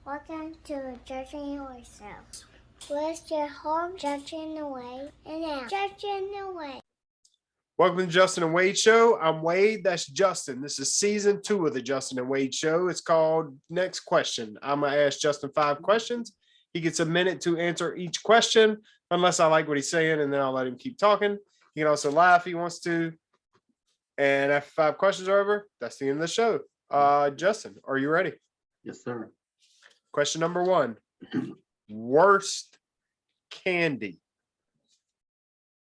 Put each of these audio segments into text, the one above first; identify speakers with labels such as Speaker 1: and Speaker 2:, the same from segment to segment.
Speaker 1: Welcome to Judging Yourself. Rest your home, judging away, and now judging away.
Speaker 2: Welcome to the Justin and Wade Show. I'm Wade. That's Justin. This is season 2 of the Justin and Wade Show. It's called Next Question. I'm going to ask Justin 5 questions. He gets a minute to answer each question, unless I like what he's saying, and then I'll let him keep talking. He can also laugh if he wants to. And after 5 questions are over, that's the end of the show. Justin, are you ready?
Speaker 3: Yes, sir.
Speaker 2: Question number 1. Worst candy.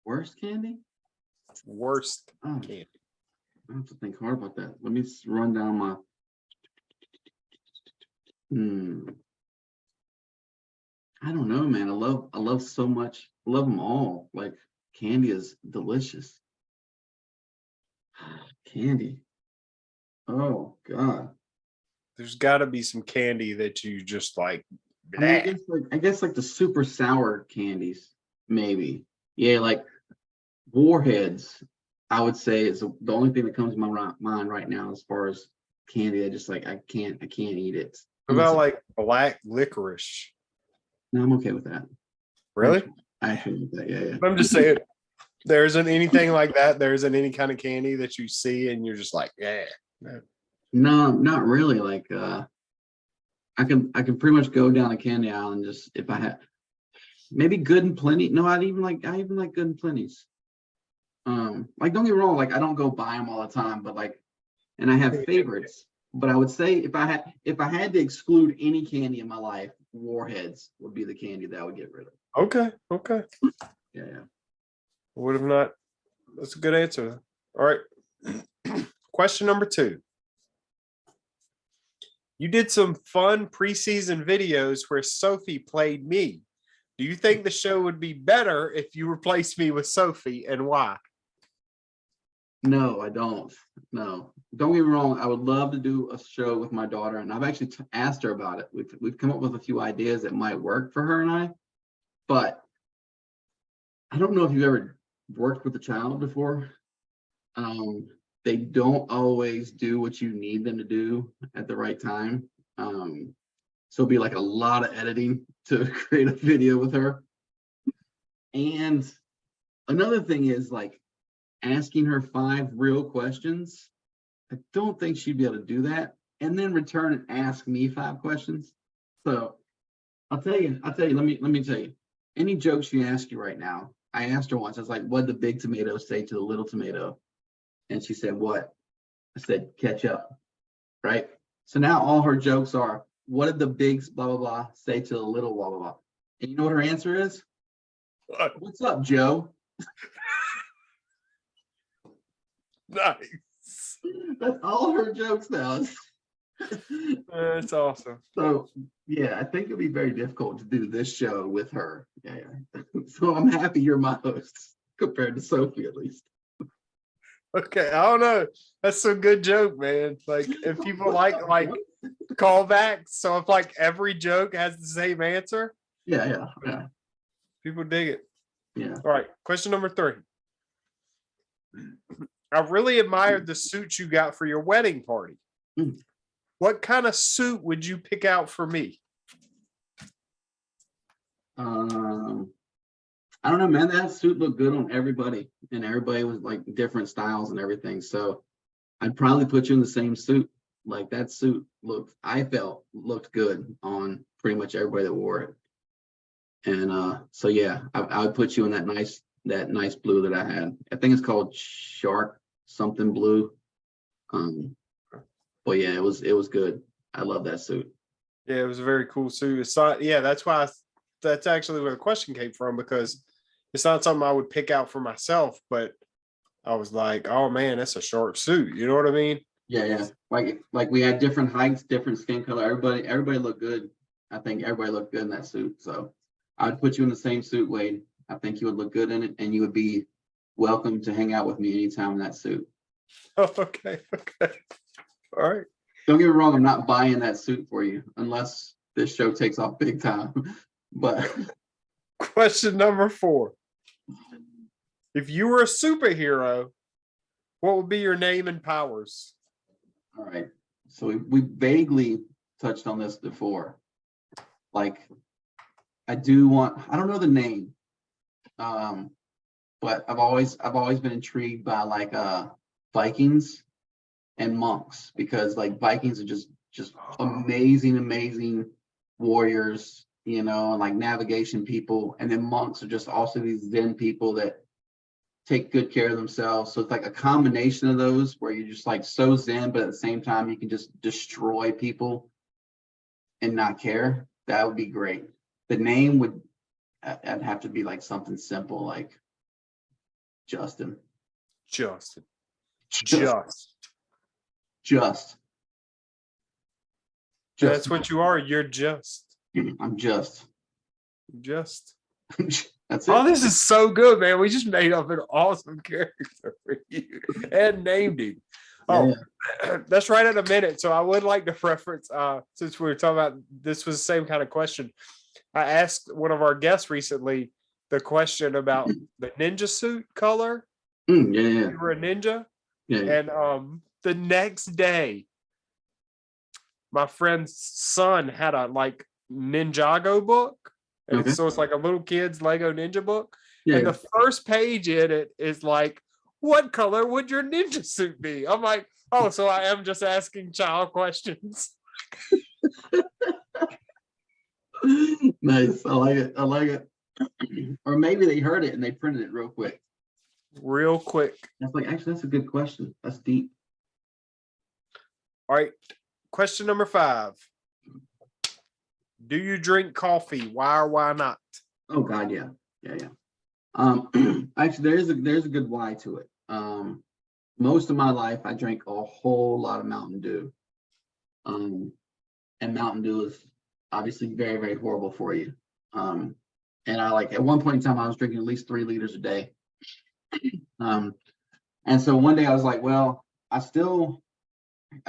Speaker 3: Worst candy?
Speaker 2: Worst
Speaker 3: Oh,
Speaker 2: candy.
Speaker 3: I have to think hard about that. Let me run down my. I don't know, man. I love so much. I love them all. Like, candy is delicious. Candy. Oh God.
Speaker 2: There's got to be some candy that you just like.
Speaker 3: I mean, I guess like the super sour candies, maybe. Yeah, like Warheads. I would say is the only thing that comes to my mind right now as far as candy. I just like I can't eat it.
Speaker 2: What about like black licorice?
Speaker 3: No, I'm okay with that.
Speaker 2: Really?
Speaker 3: I agree with that. Yeah.
Speaker 2: I'm just saying, there isn't anything like that. There isn't any kind of candy that you see and you're just like, yeah.
Speaker 3: No, not really. Like I can pretty much go down a candy aisle and just if I had maybe Good and Plenty. No, I even like Good and Plenty's. Like don't get me wrong, like I don't go buy them all the time, but like, and I have favorites. But I would say if I had to exclude any candy in my life, Warheads would be the candy that I would get rid of.
Speaker 2: Okay.
Speaker 3: Yeah.
Speaker 2: Would have not. That's a good answer. All right. Question number 2. You did some fun preseason videos where Sophie played me. Do you think the show would be better if you replaced me with Sophie, and why?
Speaker 3: No, I don't. No, don't get me wrong. I would love to do a show with my daughter, and I've actually asked her about it. We've come up with a few ideas that might work for her and I, but I don't know if you've ever worked with a child before. They don't always do what you need them to do at the right time. So it'll be like a lot of editing to create a video with her. And another thing is like asking her 5 real questions. I don't think she'd be able to do that. And then return and ask me 5 questions. So I'll tell you, let me tell you. Any jokes she asks you right now, I asked her once, I was like, what did the big tomato say to the little tomato? And she said, what? I said, ketchup, right? So now all her jokes are, what did the big blah, blah, blah say to the little blah, blah, blah? And you know what her answer is? What's up, Joe?
Speaker 2: Nice.
Speaker 3: That's all her jokes now.
Speaker 2: That's awesome.
Speaker 3: So, yeah, I think it'd be very difficult to do this show with her. Yeah. So I'm happy you're my host compared to Sophie, at least.
Speaker 2: Okay, I don't know. That's a good joke, man. Like if people like callbacks, so if like every joke has the same answer,
Speaker 3: Yeah.
Speaker 2: people dig it.
Speaker 3: Yeah.
Speaker 2: All right, question number 3. I really admired the suit you got for your wedding party.
Speaker 3: Mm.
Speaker 2: What kind of suit would you pick out for me?
Speaker 3: I don't know, man. That suit looked good on everybody, and everybody was like different styles and everything. So I'd probably put you in the same suit. Like that suit I felt looked good on pretty much everybody that wore it. And so yeah, I would put you in that nice blue that I had. I think it's called Shark something blue. But yeah, it was good. I love that suit.
Speaker 2: Yeah, it was a very cool suit. It's not, yeah, that's actually where the question came from, because it's not something I would pick out for myself, but I was like, oh man, that's a sharp suit. You know what I mean?
Speaker 3: Yeah. Like we had different heights, different skin color. Everybody looked good. I think everybody looked good in that suit. So I'd put you in the same suit, Wade. I think you would look good in it, and you would be welcome to hang out with me anytime in that suit.
Speaker 2: Oh, okay. All right.
Speaker 3: Don't get me wrong, I'm not buying that suit for you unless this show takes off big time. But
Speaker 2: question number 4. If you were a superhero, what would be your name and powers?
Speaker 3: all right. So we vaguely touched on this before. like I don't know the name. But I've always been intrigued by like Vikings and monks, because like Vikings are just amazing warriors, you know, and like navigation people. And then monks are just also these Zen people that take good care of themselves. So it's like a combination of those where you're just like so Zen, but at the same time you can just destroy people and not care. That would be great. The name would, I'd have to be like something simple like Justin.
Speaker 2: Justin.
Speaker 3: Just.
Speaker 2: That's what you are. You're just.
Speaker 3: I'm just. That's it.
Speaker 2: Oh, this is so good, man. We just made up an awesome character for you and named him. Oh, yeah. That's right at a minute. So I would like to preference, since we were talking about this was the same kind of question. I asked one of our guests recently the question about the ninja suit color.
Speaker 3: Yeah.
Speaker 2: You were a ninja.
Speaker 3: Yeah.
Speaker 2: And the next day, my friend's son had a like Ninjago book. And
Speaker 3: Okay.
Speaker 2: so it's like a little kid's Lego ninja book.
Speaker 3: Yeah.
Speaker 2: And the first page in it is like, what color would your ninja suit be? I'm like, oh, so I am just asking child questions.
Speaker 3: Nice. I like it. Or maybe they heard it and they printed it real quick. That's like, actually, that's a good question. That's deep.
Speaker 2: All right. Question number 5. Do you drink coffee? Why or why not?
Speaker 3: Oh God, yeah. Actually, there's a good why to it. Most of my life I drank a whole lot of Mountain Dew. And Mountain Dew is obviously very, very horrible for you. And I like at one point in time I was drinking at least 3 liters a day. And so one day I was like, well, I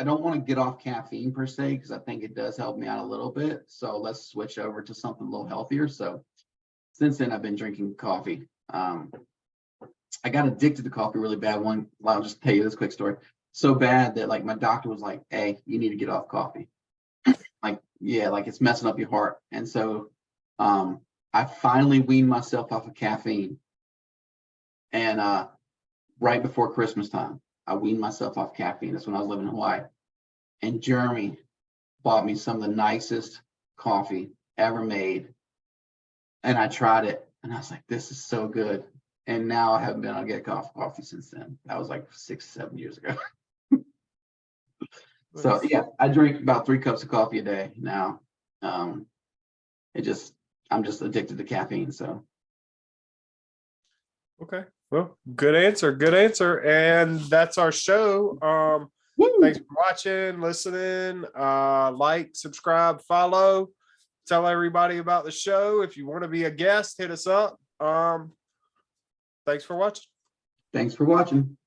Speaker 3: don't want to get off caffeine per se, because I think it does help me out a little bit. So let's switch over to something a little healthier. So since then I've been drinking coffee. I got addicted to coffee really bad. I'll just tell you this quick story. So bad that like my doctor was like, hey, you need to get off coffee. Like, yeah, like it's messing up your heart. And so I finally weaned myself off of caffeine. And right before Christmas time, I weaned myself off caffeine. That's when I was living in Hawaii. And Jeremy bought me some of the nicest coffee ever made. And I tried it and I was like, this is so good. And now I haven't been able to get coffee since then. That was like 6-7 years ago. So yeah, I drink about 3 cups of coffee a day now. I'm just addicted to caffeine. So.
Speaker 2: Okay. Well, good answer. And that's our show. Thanks for watching, listening, like, subscribe, follow, tell everybody about the show. If you want to be a guest, hit us up. Thanks for watching.